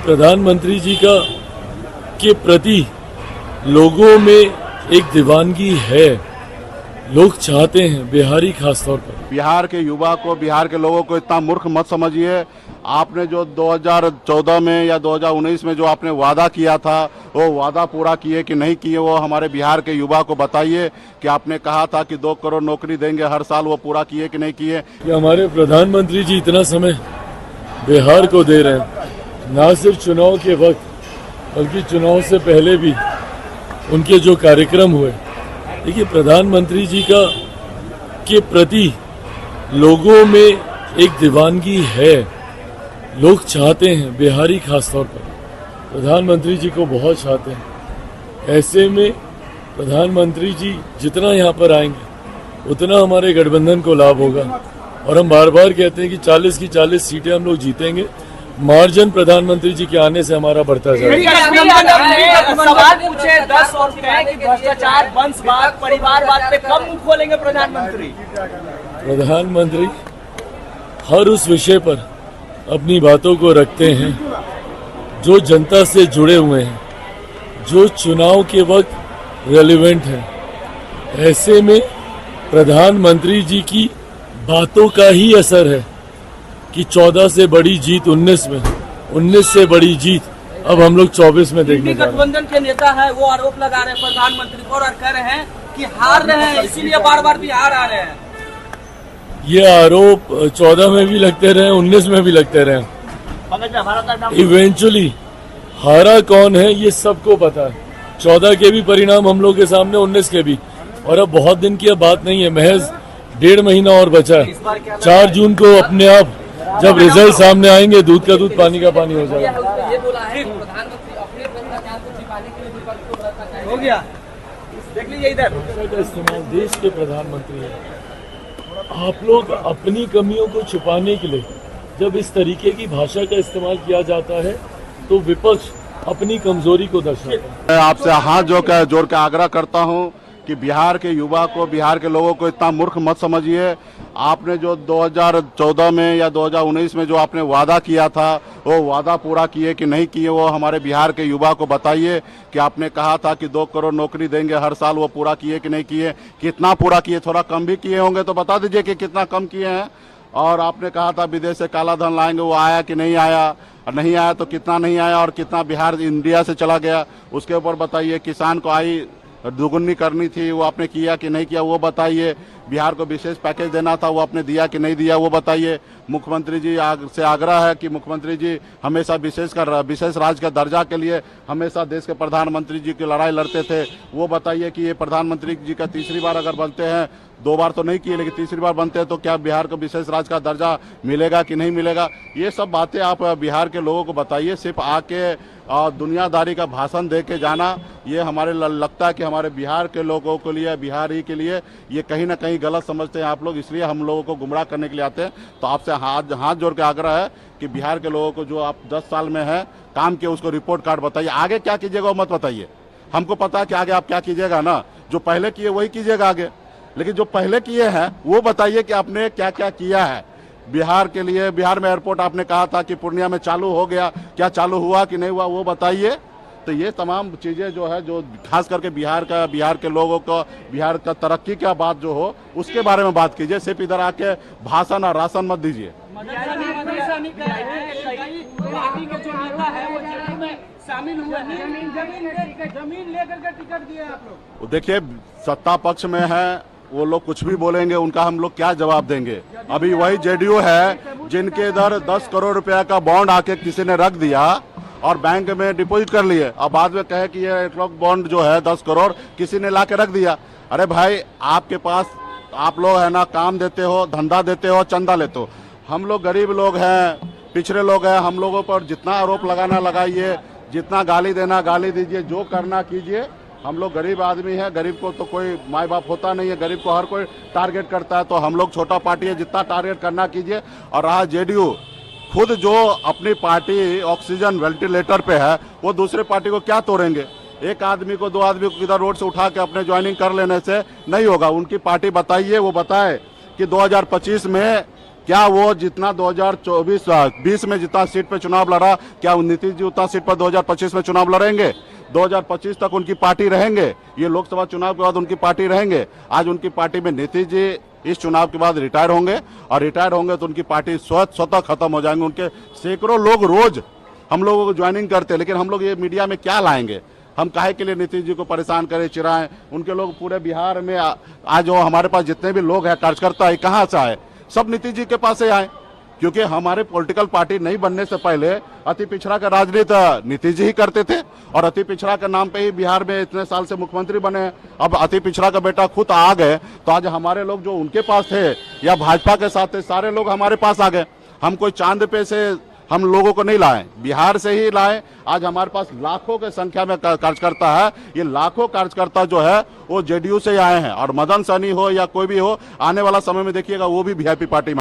प्रधानमंत्री जी का के प्रति लोगों में एक दीवानगी है। लोग चाहते हैं, बिहारी खासतौर पर। बिहार के युवा को, बिहार के लोगों को इतना मूर्ख मत समझिए। आपने जो 2014 में या 2019 में जो आपने वादा किया था, वो वादा पूरा किए कि नहीं किए, वो हमारे बिहार के युवा को बताइए कि आपने कहा था कि 2 करोड़ नौकरी देंगे हर साल, वो पूरा किए कि नहीं किए। कि हमारे प्रधानमंत्री जी इतना समय बिहार को दे रहे हैं, ना सिर्फ चुनाव के वक्त बल्कि चुनाव से पहले भी उनके जो कार्यक्रम हुए। देखिए, प्रधानमंत्री जी का के प्रति लोगों में एक दीवानगी है। लोग चाहते हैं, बिहारी खासतौर पर प्रधानमंत्री जी को बहुत चाहते हैं। ऐसे में प्रधानमंत्री जी जितना यहाँ पर आएंगे उतना हमारे गठबंधन को लाभ होगा। और हम बार बार कहते हैं कि 40 की 40 सीटें हम लोग जीतेंगे। मार्जिन प्रधानमंत्री जी के आने से हमारा बढ़ता जाएगा। सवाल पूछे 10 और भ्रष्टाचार, वंशवाद, परिवारवाद पे कब मुंह खोलेंगे प्रधानमंत्री? प्रधानमंत्री हर उस विषय पर अपनी बातों को रखते हैं जो जनता से जुड़े हुए हैं, जो चुनाव के वक्त रेलेवेंट है। ऐसे में प्रधानमंत्री जी की बातों का ही असर है कि 14 से बड़ी जीत 19 में, 19 से बड़ी जीत अब हम लोग 24 में देखने जा रहे हैं। गठबंधन के नेता है, वो आरोप लगा रहे हैं प्रधानमंत्री पर और कह रहे हैं कि हार रहे हैं, इसीलिए बार बार बिहार आ रहे हैं। ये आरोप 14 में भी लगते रहे, 19 में भी लगते रहे। इवेंचुअली हारा कौन है ये सबको पता है। 14 के भी परिणाम हम लोग के सामने, 19 के भी। और अब बहुत दिन की अब बात नहीं है, महज 1.5 महीना और बचा है। 4 जून को अपने आप जब रिजल्ट सामने आएंगे, दूध का दूध पानी का पानी हो जाएगा। हो गया, देख लीजिए इधर। का इस्तेमाल देश के प्रधानमंत्री है। आप लोग अपनी कमियों को छुपाने के लिए जब इस तरीके की भाषा का इस्तेमाल किया जाता है तो विपक्ष अपनी कमजोरी को दर्शाता है। मैं आपसे हाथ जोड़ के आग्रह करता हूं कि बिहार के युवा को, बिहार के लोगों को इतना मूर्ख मत समझिए। आपने जो 2014 में या 2019 में जो आपने वादा किया था, वो वादा पूरा किए कि नहीं किए, वो हमारे बिहार के युवा को बताइए कि आपने कहा था कि 2 करोड़ नौकरी देंगे हर साल, वो पूरा किए कि नहीं किए, कितना पूरा किए। थोड़ा कम भी किए होंगे तो बता दीजिए कि कितना कम किए हैं। और आपने कहा था विदेश से काला धन लाएंगे, वो आया कि नहीं आया, और नहीं आया तो कितना नहीं आया और कितना बिहार इंडिया से चला गया, उसके ऊपर बताइए। किसान को आई दुगुनी करनी थी, वो आपने किया कि नहीं किया, वो बताइए। बिहार को विशेष पैकेज देना था, वो आपने दिया कि नहीं दिया, वो बताइए। मुख्यमंत्री जी से आग्रह है कि मुख्यमंत्री जी हमेशा विशेष राज्य का दर्जा के लिए हमेशा देश के प्रधानमंत्री जी की लड़ाई लड़ते थे, वो बताइए कि ये प्रधानमंत्री जी का तीसरी बार अगर बनते हैं, 2 बार तो नहीं किए लेकिन तीसरी बार बनते हैं, तो क्या बिहार को विशेष राज्य का दर्जा मिलेगा कि नहीं मिलेगा। ये सब बातें आप बिहार के लोगों को बताइए। सिर्फ आके दुनियादारी का भाषण दे के जाना, ये हमारे लगता है कि हमारे बिहार के लोगों के लिए, बिहारी के लिए ये कहीं ना कहीं गलत समझते हैं आप लोग, इसलिए हम लोगों को गुमराह करने के लिए आते हैं। तो आपसे हाथ जोड़ के आग्रह है कि बिहार के लोगों को जो आप 10 साल में है काम किया, उसको रिपोर्ट कार्ड बताइए। आगे क्या कीजिएगा वो मत बताइए, हमको पता है कि आगे आप क्या कीजिएगा ना, जो पहले किए वही कीजिएगा आगे, लेकिन जो पहले किए हैं वो बताइए कि आपने क्या क्या किया है बिहार के लिए। बिहार में एयरपोर्ट आपने कहा था कि पूर्णिया में चालू हो गया, क्या चालू हुआ कि नहीं हुआ, वो बताइए। तो ये तमाम चीजें जो है, जो खास करके बिहार के लोगों को, बिहार का तरक्की का बात जो हो उसके बारे में बात कीजिए। सिर्फ इधर आके भाषण और राशन मत दीजिए। जमीन लेकर के टिकट दिए आप लोग। देखिए, सत्ता पक्ष में है, वो लोग कुछ भी बोलेंगे, उनका हम लोग क्या जवाब देंगे। अभी वही जेडीयू है जिनके इधर 10 करोड़ रुपया का बॉन्ड आके किसी ने रख दिया और बैंक में डिपॉजिट कर लिए, अब बाद में कहे कि ये बॉन्ड जो है 10 करोड़ किसी ने ला के रख दिया। अरे भाई, आपके पास आप लोग है ना, काम देते हो, धंधा देते हो, चंदा लेते हो। हम लोग गरीब लोग हैं, पिछड़े लोग हैं, हम लोगों पर जितना आरोप लगाना लगाइए, जितना गाली देना गाली दीजिए, जो करना कीजिए। हम लोग गरीब आदमी है, गरीब को तो कोई माई बाप होता नहीं है, गरीब को हर कोई टारगेट करता है। तो हम लोग छोटा पार्टी है, जितना टारगेट करना कीजिए। और रहा जेडीयू, खुद जो अपनी पार्टी ऑक्सीजन वेंटिलेटर पे है, वो दूसरे पार्टी को क्या तोड़ेंगे। एक आदमी को, 2 आदमी को इधर रोड से उठा के अपने ज्वाइनिंग कर लेने से नहीं होगा। उनकी पार्टी बताइए, वो बताए कि 2025 में क्या वो जितना 2024-20 में जितना सीट पे चुनाव लड़ा, क्या नीतीश जी उतना सीट पर 2025 में चुनाव लड़ेंगे? 2025 तक उनकी पार्टी रहेंगे, ये लोकसभा चुनाव के बाद उनकी पार्टी रहेंगे। आज उनकी पार्टी में नीतीश जी इस चुनाव के बाद रिटायर होंगे, और रिटायर होंगे तो उनकी पार्टी स्वतः खत्म हो जाएंगे। उनके सैकड़ों लोग रोज हम लोगों को ज्वाइनिंग करते हैं, लेकिन हम लोग ये मीडिया में क्या लाएंगे? हम काहे के लिए नीतीश जी को परेशान करें, चिराएं? उनके लोग पूरे बिहार में आज जो हमारे पास जितने भी लोग हैं, कार्यकर्ता है, कहाँ से आए? सब नीतीश जी के पास से आए, क्योंकि हमारे पॉलिटिकल पार्टी नहीं बनने से पहले अति पिछड़ा का राजनीति नीतीश जी ही करते थे, और अति पिछड़ा के नाम पे ही बिहार में इतने साल से मुख्यमंत्री बने। अब अति पिछड़ा का बेटा खुद आ गए, तो आज हमारे लोग जो उनके पास थे या भाजपा के साथ थे, सारे लोग हमारे पास आ गए। हम कोई चांद पे से हम लोगों को नहीं लाए, बिहार से ही लाए। आज हमारे पास लाखों के संख्या में कार्यकर्ता है। ये लाखों कार्यकर्ता जो है वो जेडीयू से आए हैं, और मदन सहनी हो या कोई भी हो, आने वाला समय में देखिएगा वो भी वीआईपी पार्टी में